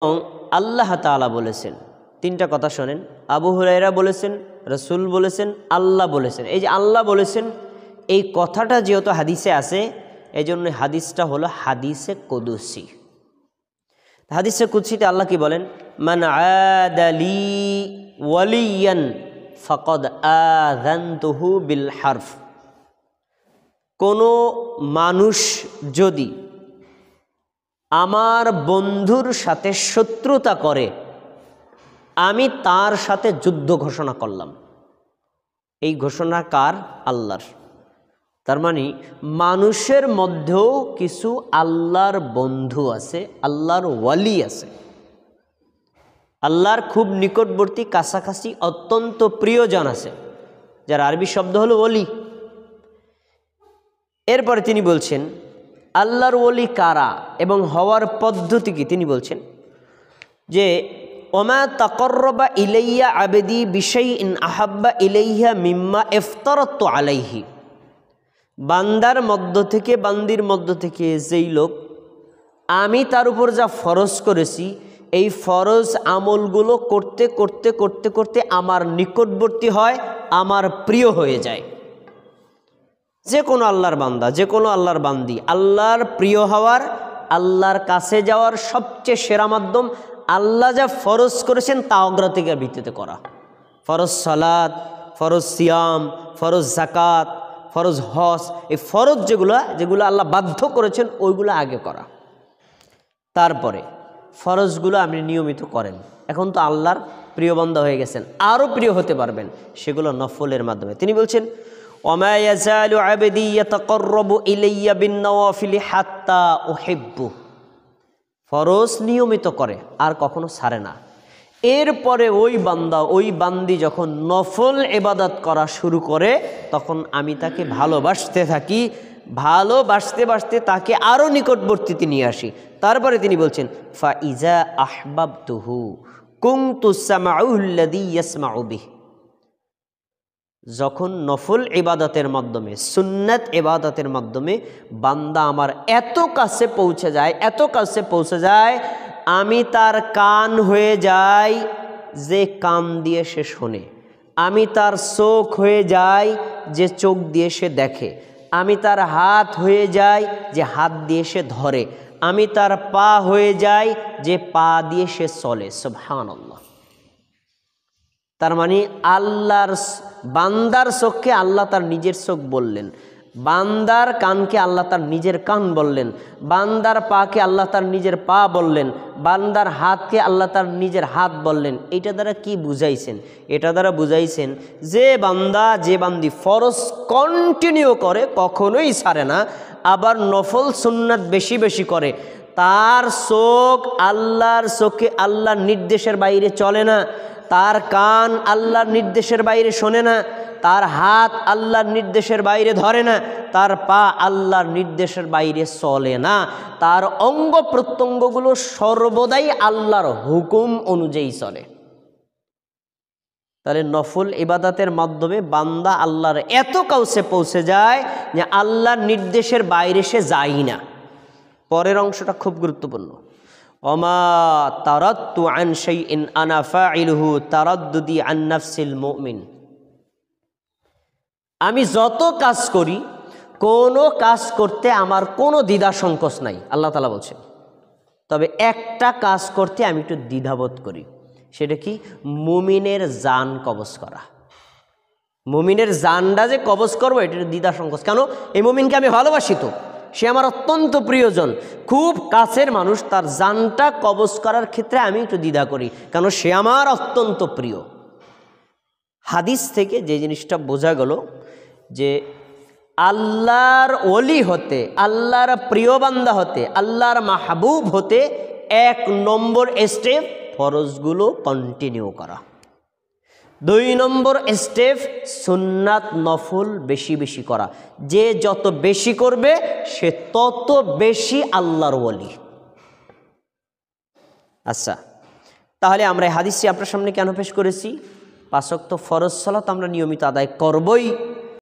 এবং আল্লাহ তাআলা বলেছেন। তিনটা কথা শোনেন, আবু হুরায়রা বলেছেন, রাসূল বলেছেন, আল্লাহ বলেছেন। এই যে আল্লাহ বলেছেন এই কথাটা যেহেতু হাদিসে আছে, এই জন্য হাদিসটা হলো হাদিসে কুদসি। হাদিসে কুদসিতে আল্লাহ কি বলেন? মান আদালি ওয়ালিয়ান ফাকাদ আযানতুহু বিল হারফ। কোনো মানুষ যদি আমার বন্ধুর সাথে শত্রুতা করে, আমি তার সাথে যুদ্ধ ঘোষণা করলাম। এই ঘোষণা কার? আল্লাহর। তার মানে মানুষের মধ্যেও কিছু আল্লাহর বন্ধু আছে, আল্লাহর ওয়ালি আছে, আল্লাহর খুব নিকটবর্তী, কাছাকাছি, অত্যন্ত প্রিয়জন আছে, যার আরবি শব্দ হলো ওলি। এরপরে তিনি বলছেন আল্লাহর ওলি কারা এবং হওয়ার পদ্ধতি কি। তিনি বলছেন যে ওমা তাকাররাবা ইলাইয়া আবদি বিশাইইন আহাব্বা ইলাইহা মিম্মা ইফতারাতু আলাইহি। বান্দার মধ্য থেকে, বান্দির মধ্য থেকে যেই লোক আমি তার উপর যা ফরজ করেছি, এই ফরজ আমলগুলো করতে করতে করতে করতে আমার নিকটবর্তী হয়, আমার প্রিয় হয়ে যায়। যে কোনো আল্লাহর বান্দা, যে কোনো আল্লাহর বান্দি আল্লাহর প্রিয় হওয়ার, আল্লাহর কাছে যাওয়ার সবচেয়ে সেরা মাধ্যম আল্লাহ যা ফরজ করেছেন তা অগ্রাধিকার ভিত্তিতে করা। ফরজ সালাত, ফরজ সিয়াম, ফরজ যাকাত, ফরজ হজ, এই ফরজ যেগুলো আল্লাহ বাধ্য করেছেন ওইগুলো আগে করা। তারপরে ফরজগুলো আপনি নিয়মিত করেন, এখন তো আল্লাহর প্রিয় বান্দা হয়ে গেছেন, আরও প্রিয় হতে পারবেন সেগুলো নফলের মাধ্যমে। তিনি বলছেন ওমা ইয়াজালু আবদি ইয়াতাকাররাবু ইলাইয়া বিন-নওয়াফিলি হাত্তা উহিব্বু। ফরজ নিয়মিত করে আর কখনো ছাড়ে না। এরপরে ওই বান্দা, ওই বান্দি যখন নফল ইবাদত করা শুরু করে তখন আমি তাকে ভালোবাসতে থাকি, ভালোবাসতে বাসতে তাকে আরও নিকটবর্তীতে নিয়ে আসি। তারপরে তিনি বলছেন ফাইজা আহবাবতুহু কুনতু সামাউল্লাযী ইয়াসমাউ বিহি। যখন নফল ইবাদতের মাধ্যমে, সুন্নাত ইবাদতের মাধ্যমে বান্দা আমার এত কাছে পৌঁছে যায়, এত কাছে পৌঁছে যায়, আমি তার কান হয়ে যাই যে কান দিয়ে সে শোনে, আমি তার চোখ হয়ে যাই যে চোখ দিয়ে সে দেখে, আমি তার হাত হয়ে যাই যে হাত দিয়ে সে ধরে, আমি তার পা হয়ে যাই যে পা দিয়ে সে চলে। সুবহানাল্লাহ। তার মানে আল্লাহর বান্দার চোখকে আল্লাহ তার নিজের চোখ বললেন, বান্দার কানকে আল্লাহ তার নিজের কান বললেন, বান্দার পাকে আল্লাহ তার নিজের পা বললেন, বান্দার হাতকে আল্লাহ তার নিজের হাত বললেন। এটা দ্বারা কি বুঝাইছেন? এটা দ্বারা বুঝাইছেন যে বান্দা, যে বান্দি ফরজ কন্টিনিউ করে, কখনোই ছাড়ে না, আবার নফল সুন্নাত বেশি বেশি করে, তার চোখ আল্লাহর চোখে আল্লাহর নির্দেশের বাইরে চলে না, তার কান আল্লাহর নির্দেশের বাইরে শোনে না, তার হাত আল্লাহর নির্দেশের বাইরে ধরে না, তার পা আল্লাহর নির্দেশের বাইরে চলে না, তার অঙ্গ প্রত্যঙ্গগুলো সর্বদাই আল্লাহর হুকুম অনুযায়ী চলে। তাহলে নফল ইবাদতের মাধ্যমে বান্দা আল্লাহর এত কাছে পৌঁছে যায় যে আল্লাহর নির্দেশের বাইরে সে যায় না। পরের অংশটা খুব গুরুত্বপূর্ণ। ওমা তারাদ্দু আন শাইইন আনা ফাইলুহু তারাদ্দুদি আন নাফসিল মুমিন। আমি যত কাজ করি, কোনো কাজ করতে আমার কোনো দ্বিধা সংকোচ নাই, আল্লাহ তাআলা বলছেন। তবে একটা কাজ করতে আমি একটু দ্বিধাবোধ করি, সেটা কি? মুমিনের জান কবজ করা। মুমিনের জানটা যে কবজ করবো এটা দ্বিধা সংকোচ। কেন? এই মুমিনকে আমি ভালোবাসি, তো সে আমার অত্যন্ত প্রিয়জন, খুব কাছের মানুষ, তার জানটা কবজ করার ক্ষেত্রে আমি একটু দ্বিধা করি, কেন? সে আমার অত্যন্ত প্রিয়। হাদিস থেকে যে জিনিসটা বোঝা গেল যে আল্লাহর ওলি হতে, আল্লাহর প্রিয় বান্দা হতে, আল্লাহর মাহবুব হতে 1 নম্বর স্টেপ ফরজগুলো কন্টিনিউ করা। 2 নম্বর স্টেপ সুন্নাত নফল বেশি বেশি করা। যে যত বেশি করবে সে তত বেশি আল্লাহর ওলি। আচ্ছা, তাহলে আমরা এই হাদিসটি আপনার সামনে কেন পেশ করেছি? 5 ওয়াক্ত ফরজ সালাত আমরা নিয়মিত আদায় করবই।